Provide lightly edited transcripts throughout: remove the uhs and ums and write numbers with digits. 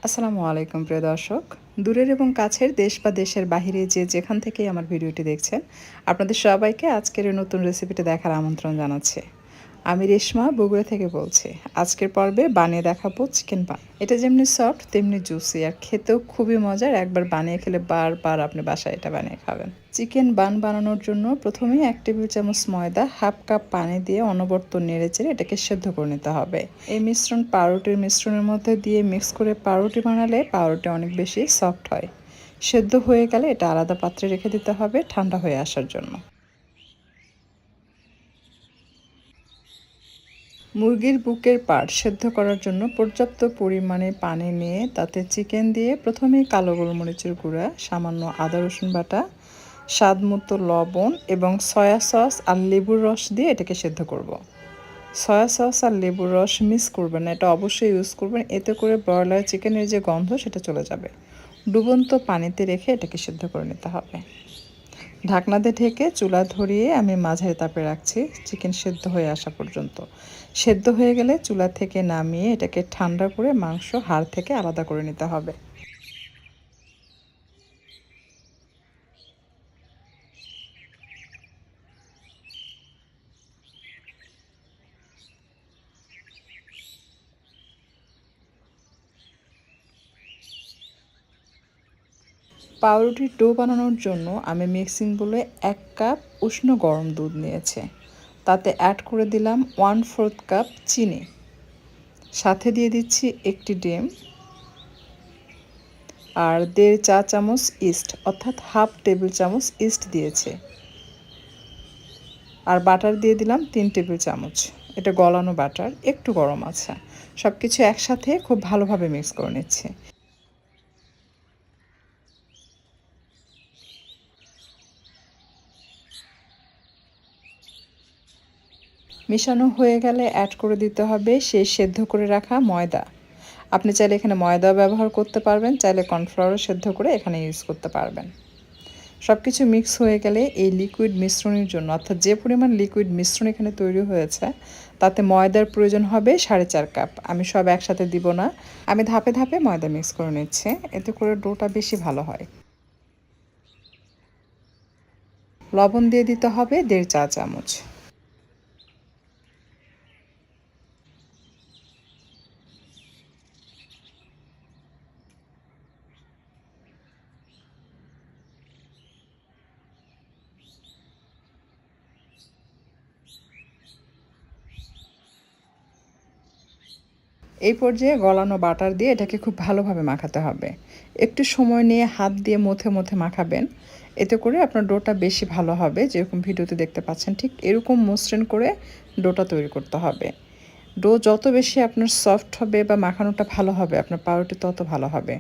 আসসালামু আলাইকুম প্রিয় দর্শক। দূরের এবং কাছের দেশ বা দেশের বাহিরে যে যেখান থেকেই আমার ভিডিওটি দেখছেন, আপনাদের সবাইকে আজকের এই নতুন রেসিপিটি দেখার আমন্ত্রণ জানাচ্ছি। আমি রেশমা বগুড়া থেকে বলছি। আজকের পর্বে বানিয়ে দেখাবো চিকেন পান। এটা যেমনি সফট তেমনি জুসি আর খেতেও খুবই মজার। একবার বানিয়ে খেলে বারবার আপনি বাসায় এটা বানিয়ে খাবেন। চিকেন বান বানানোর জন্য প্রথমেই 1 টেবিল চামচ ময়দা, হাফ কাপ পানি দিয়ে অনবরত নেড়েচেড়ে এটাকে সেদ্ধ করে নিতে হবে। এই মিশ্রণ পাউরুটির মিশ্রণের মধ্যে দিয়ে মিক্স করে পাউরুটি বানালে পাউরুটি অনেক বেশি সফট হয়। সেদ্ধ হয়ে গেলে এটা আলাদা পাত্রে রেখে দিতে হবে ঠান্ডা হয়ে আসার জন্য। মুরগির বুকের পার্ট সেদ্ধ করার জন্য পর্যাপ্ত পরিমাণে পানি নিয়ে তাতে চিকেন দিয়ে প্রথমেই কালো গোলমরিচের গুঁড়া, সামান্য আদা রসুন বাটা, স্বাদমতো লবণ এবং সয়া সস আর লেবুর রস দিয়ে এটাকে সেদ্ধ করব। সয়া সস আর লেবুর রস মিক্স করবেন না, এটা অবশ্যই ইউজ করবেন। এতে করে ব্রয়লার চিকেনের যে গন্ধ সেটা চলে যাবে। ডুবন্ত পানিতে রেখে এটাকে সেদ্ধ করে নিতে হবে। ঢাকনা দিয়ে ঢেকে চুলা ধরিয়ে আমি মাঝারি তাপে রাখছি চিকেন সেদ্ধ হয়ে আসা পর্যন্ত। সেদ্ধ হয়ে গেলে চুলা থেকে নামিয়ে এটাকে ঠান্ডা করে মাংস হাড় থেকে আলাদা করে নিতে হবে। পাউরুটির ডো বানানোর জন্য আমি মিক্সিং বলে 1 কাপ উষ্ণ গরম দুধ নিয়েছি। তাতে অ্যাড করে দিলাম 1/4 কাপ চিনি, সাথে দিয়ে দিচ্ছি একটি ডিম আর 1.5 চা চামচ ইস্ট, অর্থাৎ হাফ টেবিল চামচ ইস্ট দিয়েছে। আর বাটার দিয়ে দিলাম 3 টেবিল চামচ। এটা গলানো বাটার, একটু গরম আছে। সব কিছু একসাথে খুব ভালোভাবে মিক্স করে নিচ্ছি। মেশানো হয়ে গেলে অ্যাড করে দিতে হবে সেই সেদ্ধ করে রাখা ময়দা। আপনি চাইলে এখানে ময়দা ব্যবহার করতে পারবেন, চাইলে কর্নফ্লাওয়ারও সেদ্ধ করে এখানে ইউজ করতে পারবেন। সব কিছু মিক্স হয়ে গেলে এই লিকুইড মিশ্রণের জন্য, অর্থাৎ যে পরিমাণ লিকুইড মিশ্রণ এখানে তৈরি হয়েছে তাতে ময়দার প্রয়োজন হবে 4.5 কাপ। আমি সব একসাথে দিব না, আমি ধাপে ধাপে ময়দা মিক্স করে নিচ্ছি, এতে করে ডোটা বেশি ভালো হয়। লবণ দিয়ে দিতে হবে 1.5 চা চামচ। এই পর্যায়ে গলানো বাটার দিয়ে এটাকে খুব ভালোভাবে মাখাতে হবে। একটু সময় নিয়ে হাত দিয়ে মথে মথে মাখাবেন, এতে করে আপনার ডোটা বেশি ভালো হবে। যেরকম ভিডিওতে দেখতে পাচ্ছেন ঠিক এরকম মসৃণ করে ডোটা তৈরি করতে হবে। ডো যত বেশি আপনার সফট হবে বা মাখানোটা ভালো হবে, আপনার পাউরুটি তত ভালো হবে।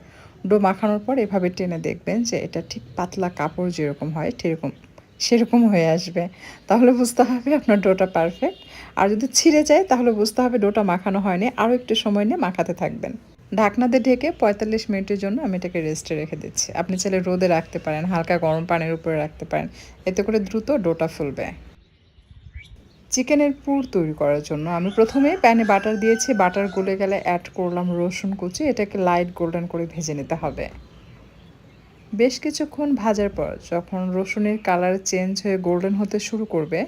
ডো মাখানোর পর এভাবে টেনে দেখবেন যে এটা ঠিক পাতলা কাপড় যেরকম হয় সেরকম হয়ে আসবে। তাহলে বুঝতে হবে আপনার ডোটা পারফেক্ট। আর যদি ছিঁড়ে যায় তাহলে বুঝতে হবে ডোটা মাখানো হয়নি, আরও একটু সময় নিয়ে মাখাতে থাকবেন। ঢাকনা দিয়ে ঢেকে 45 মিনিটের জন্য আমি এটাকে রেস্টে রেখে দিচ্ছি। আপনি চাইলে রোদে রাখতে পারেন, হালকা গরম পানির উপরে রাখতে পারেন, এতে করে দ্রুত ডোটা ফুলবে। চিকেনের পুর তৈরি করার জন্য আমি প্রথমে প্যানে বাটার দিয়েছি, বাটার গলে গেলে অ্যাড করলাম রসুন কুচি, এটাকে লাইট গোল্ডেন করে ভেজে নিতে হবে। বেশ কিছুক্ষণ ভাজার পর যখন রসুনের কালার চেঞ্জ হয়ে গোল্ডেন হতে শুরু করবে,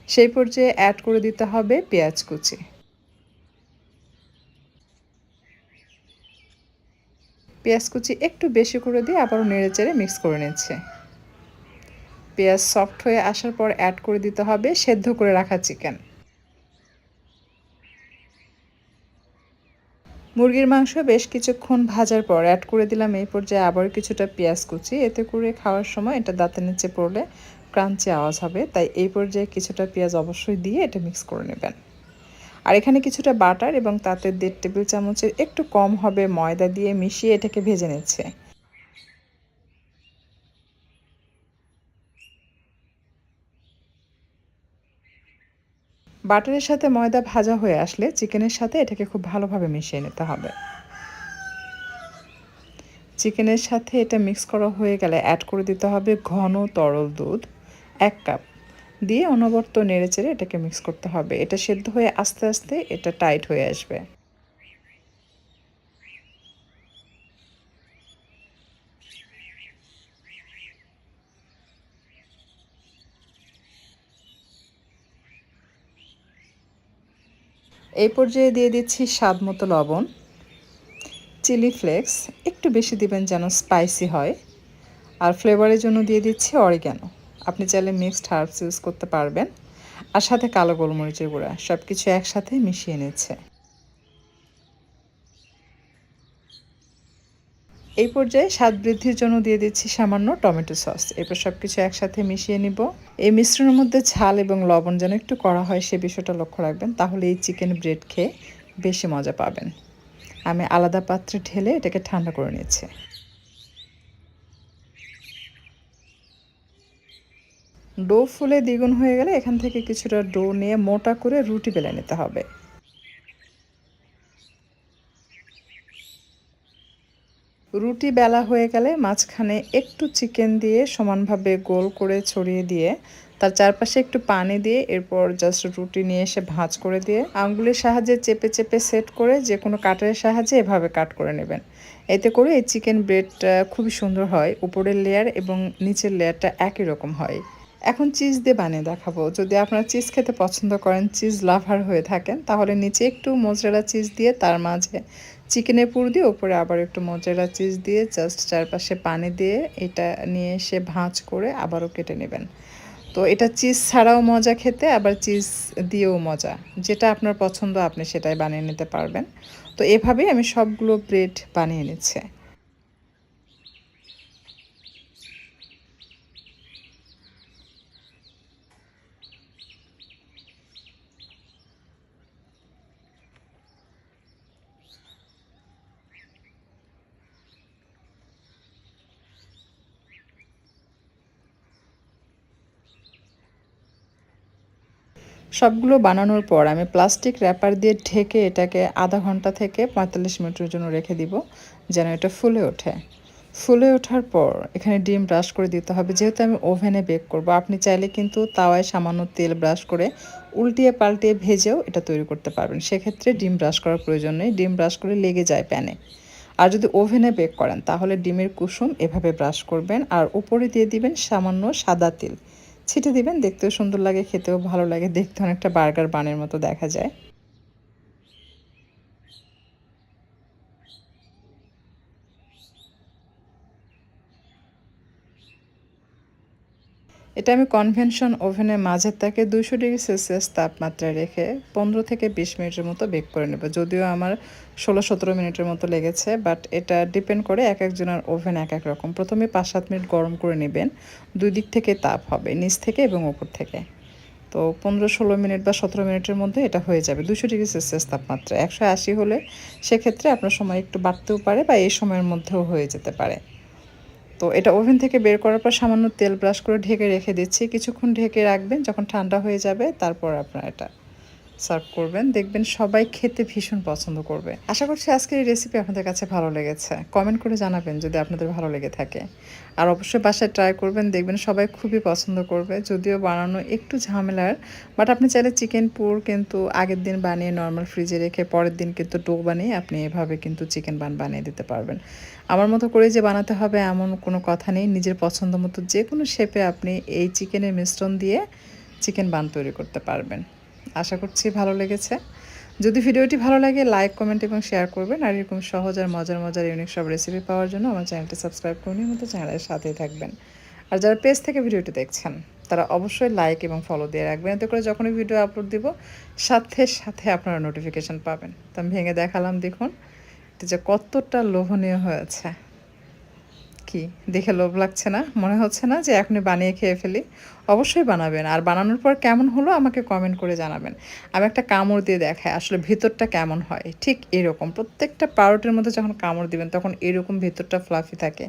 সেই পর্যায়ে অ্যাড করে দিতে হবে পেঁয়াজ কুচি। পেঁয়াজ কুচি একটু বেশি করে দিয়ে আবারও নেড়েচেড়ে মিক্স করে নিচ্ছে। পেঁয়াজ সফট হয়ে আসার পর অ্যাড করে দিতে হবে সেদ্ধ করে রাখা চিকেন। মুরগির মাংস বেশ কিছুক্ষণ ভাজার পর অ্যাড করে দিলাম এই পর্যায়ে আবার কিছুটা পেঁয়াজ কুচি, এতে করে খাওয়ার সময় এটা দাঁতের নিচে পড়লে ক্রাঞ্চি আওয়াজ হবে, তাই এই পর্যায়ে কিছুটা পেঁয়াজ অবশ্যই দিয়ে এটা মিক্স করে নেবেন। আর এখানে কিছুটা বাটার এবং তাতে 1.5 টেবিল চামচের একটু কম হবে ময়দা দিয়ে মিশিয়ে এটাকে ভেজে নিচ্ছে। বাটারের সাথে ময়দা ভাজা হয়ে আসলে চিকেনের সাথে এটাকে খুব ভালোভাবে মিশিয়ে নিতে হবে। চিকেনের সাথে এটা মিক্স করা হয়ে গেলে অ্যাড করে দিতে হবে ঘন তরল দুধ 1 কাপ দিয়ে অনবরত নেড়েচেড়ে এটাকে মিক্স করতে হবে। এটা সেদ্ধ হয়ে আস্তে আস্তে এটা টাইট হয়ে আসবে। এই পর্যায়ে দিয়ে দিচ্ছি স্বাদ মতো লবণ, চিলি ফ্লেক্স একটু বেশি দিবেন যেন স্পাইসি হয়, আর ফ্লেভারের জন্য দিয়ে দিচ্ছি অরিগ্যানো। আপনি চাইলে মিক্সড হার্বস ইউজ করতে পারবেন, আর সাথে কালো গোলমরিচের গুঁড়া। সব কিছু একসাথে মিশিয়ে নিচ্ছে। এই পর্যায়ে স্বাদ বৃদ্ধির জন্য দিয়ে দিচ্ছি সামান্য টমেটো সস। এরপর সব কিছু একসাথে মিশিয়ে নিব। এই মিশ্রণের মধ্যে ঝাল এবং লবণ যেন একটু করা হয় সে বিষয়টা লক্ষ্য রাখবেন, তাহলে এই চিকেন ব্রেড খেয়ে বেশি মজা পাবেন। আমি আলাদা পাত্রে ঢেলে এটাকে ঠান্ডা করে নিচ্ছি। ডো ফুলে দ্বিগুণ হয়ে গেলে এখান থেকে কিছুটা ডো নিয়ে মোটা করে রুটি বেলে নিতে হবে। রুটি বেলা হয়ে গেলে মাঝখানে একটু চিকেন দিয়ে সমানভাবে গোল করে ছড়িয়ে দিয়ে তার চারপাশে একটু পানি দিয়ে এরপর জাস্ট রুটি নিয়ে এসে ভাঁজ করে দিয়ে আঙ্গুলের সাহায্যে চেপে চেপে সেট করে যে কোনো কাটারের সাহায্যে এভাবে কাট করে নেবেন। এতে করে এই চিকেন ব্রেডটা খুবই সুন্দর হয়, উপরের লেয়ার এবং নিচের লেয়ারটা একই রকম হয়। এখন চিজ দিয়ে বানিয়ে দেখাবো। যদি আপনারা চিজ খেতে পছন্দ করেন, চিজ লাভার হয়ে থাকেন, তাহলে নিচে একটু মোজারেলা চিজ দিয়ে তার মাঝে চিকেনের পুর দিয়ে উপরে আবার একটু মোজারেলা চিজ দিয়ে জাস্ট চারপাশে পানি দিয়ে এটা নিয়ে এসে ভাঁজ করে আবারও কেটে নেবেন। তো এটা চিজ ছাড়াও মজা খেতে, আবার চিজ দিয়েও মজা। যেটা আপনার পছন্দ আপনি সেটাই বানিয়ে নিতে পারবেন। তো এভাবেই আমি সবগুলো ব্রেড বানিয়ে নিচ্ছি। সবগুলো বানানোর পর আমি প্লাস্টিক র্যাপার দিয়ে ঢেকে এটাকে আধা ঘন্টা থেকে ৪৫ মিনিটের জন্য রেখে দিব, যেন এটা ফুলে ওঠে। ফুলে ওঠার পর এখানে ডিম ব্রাশ করে দিতে হবে। যেহেতু আমি ওভেনে বেক করব, আপনি চাইলে কিন্তু তাওয়ায় সামান্য তেল ব্রাশ করে উল্টিয়ে পাল্টিয়ে ভেজেও এটা তৈরি করতে পারবেন। সেক্ষেত্রে ডিম ব্রাশ করার প্রয়োজন নেই, ডিম ব্রাশ করে লেগে যায় প্যানে। আর যদি ওভেনে বেক করেন তাহলে ডিমের কুসুম এভাবে ব্রাশ করবেন আর উপরে দিয়ে দিবেন সামান্য সাদা তিল ছিটে দিবেন। দেখতেও সুন্দর লাগে, খেতেও ভালো লাগে, দেখতে অনেকটা বার্গার বানের মতো দেখা যায়। এটা আমি কনভেনশন ওভেনের মাঝের তাকে 200 ডিগ্রি সেলসিয়াস তাপমাত্রায় রেখে 15 থেকে 20 মিনিটের মতো বেক করে নেব। যদিও আমার 16-17 মিনিটের মতো লেগেছে, বাট এটা ডিপেন্ড করে এক একজনের ওভেন এক এক রকম। প্রথমে 5-7 মিনিট গরম করে নেবেন, দুই দিক থেকে তাপ হবে, নিচ থেকে এবং ওপর থেকে। তো 15-16 মিনিট বা 17 মিনিটের মধ্যে এটা হয়ে যাবে 200 ডিগ্রি সেলসিয়াস তাপমাত্রা। 180 হলে সেক্ষেত্রে আপনার সময় একটু বাড়তেও পারে বা এই সময়ের মধ্যেও হয়ে যেতে পারে। তো এটা ওভেন থেকে বের করার পর সামান্য তেল ব্রাশ করে ঢেকে রেখে দিচ্ছি। কিছুক্ষণ ঢেকে রাখবেন, যখন ঠান্ডা হয়ে যাবে তারপর আপনারা এটা সার্ভ করবেন। দেখবেন সবাই খেতে ভীষণ পছন্দ করবে। আশা করছি আজকের এই রেসিপি আপনাদের কাছে ভালো লেগেছে। কমেন্ট করে জানাবেন যদি আপনাদের ভালো লেগে থাকে। আর অবশ্যই বাসায় ট্রাই করবেন, দেখবেন সবাই খুবই পছন্দ করবে। যদিও বানানো একটু ঝামেলার, বাট আপনি চাইলে চিকেন পুর কিন্তু আগের দিন বানিয়ে নর্মাল ফ্রিজে রেখে পরের দিন কিন্তু ডো বানিয়ে আপনি এভাবে কিন্তু চিকেন বানিয়ে দিতে পারবেন। আমার মতো করে যে বানাতে হবে এমন কোনো কথা নেই। নিজের পছন্দ মতো যে কোনো শেপে আপনি এই চিকেনের মিশ্রণ দিয়ে চিকেন বান তৈরি করতে পারবেন। আশা করছি ভালো লেগেছে। যদি ভিডিওটি ভালো লাগে লাইক, কমেন্ট এবং শেয়ার করবেন। আর এরকম সহজ আর মজার মজার ইউনিক সব রেসিপি পাওয়ার জন্য আমার চ্যানেলটি সাবস্ক্রাইব করে নিন, মতো চ্যানেলের সাথেই থাকবেন। আর যারা পেজ থেকে ভিডিওটি দেখছেন তারা অবশ্যই লাইক এবং ফলো দিয়ে রাখবেন, এতে করে যখনই ভিডিও আপলোড দিব সাথে সাথে আপনারা নোটিফিকেশান পাবেন। তো আমি ভেঙে দেখালাম, দেখুন এটা যে কতটা লোভনীয় হয়েছে। কি দেখে লোভ লাগছে না? মনে হচ্ছে না যে এখনই বানিয়ে খেয়ে ফেলি? অবশ্যই বানাবেন, আর বানানোর পর কেমন হলো আমাকে কমেন্ট করে জানাবেন। আমি একটা কামড় দিয়ে দেখাই আসলে ভেতরটা কেমন হয়। ঠিক এরকম প্রত্যেকটা পাউরুটির মধ্যে যখন কামড় দিবেন তখন এরকম ভেতরটা ফ্লাফি থাকে।